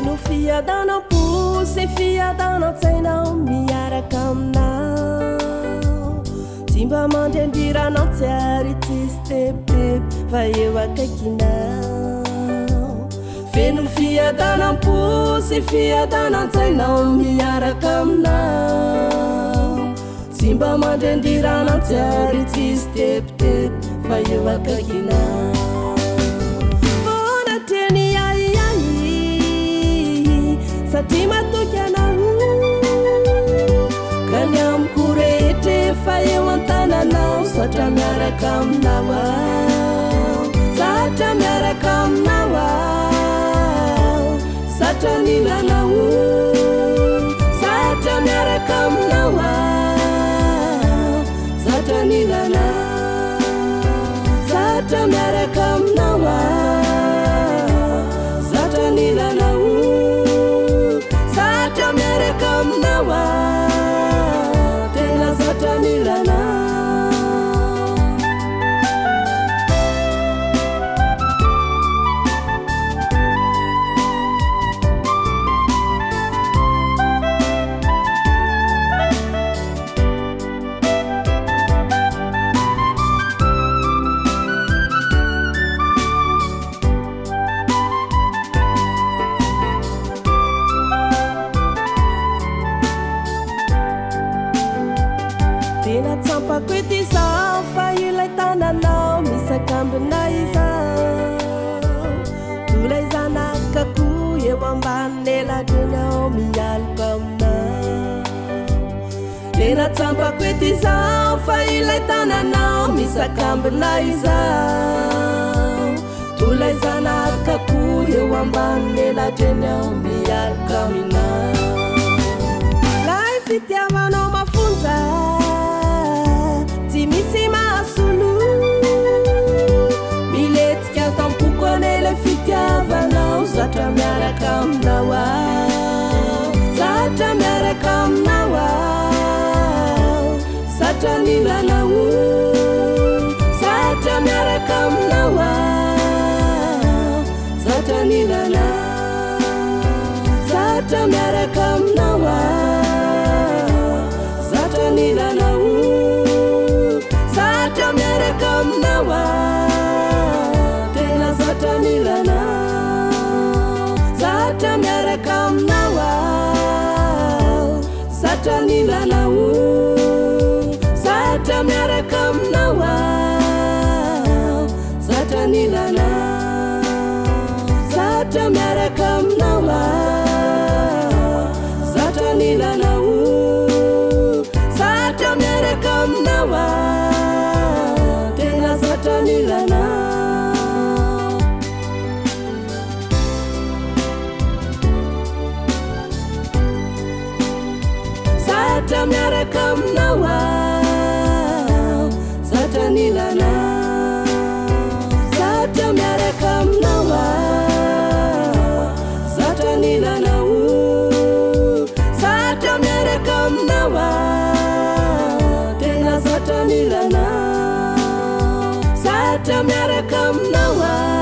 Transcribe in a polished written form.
feno fiadanam-po sy fiadanam-tsainao miaraka aminao tsy mba mandrendiranao tsy ary tsisy tebiteby fa eo akaikinao feno fiadanam-po sy fiadanam-tsainao miaraka aminao tsy mba mandrendiranao tsy ary tsisy tebiteby fa eo akaikinao satria matoky anao ka ny amiko rehetra efa eo an-tananao zatra miaraka aminao ao zatra miaraka aminao ao zatra nilanao zatra miaraka aminao ao zatra nilanao zatra miaraka aminao ao zatra nilanao miaraka aminao tena zatra nilanao tena tsampako ety izao fa ilay tananao misakambina izao tola izanakako eo ambany elatreny ao mialoko aminao tena tsampako ety izao fa ilay tananao misakambina izao tola izanakako eo ambany elatreny ao mialoko aminao lay fitiavanao mafonja tsy misy mahasolo miletika tampoko an'ela fitiavanao zatra miaraka aminao ao zatra miaraka aminao ao zatra nilanao zatra miaraka aminao ao zatra nilanao zatra miaraka aminao ao zatra nilanao zatra miaraka aminao tena zatra nilanao zatra miaraka aminao zatra nilanao zatra miaraka aminao zatra nilanao zatra miaraka aminao zatra nilanao zatra miaraka aminao tena zatra nilanao zatra miaraka aminao zatra nilanao zatra miaraka aminao zatra nilanao zatra miaraka aminao tena zatra nilanao zatra miaraka aminao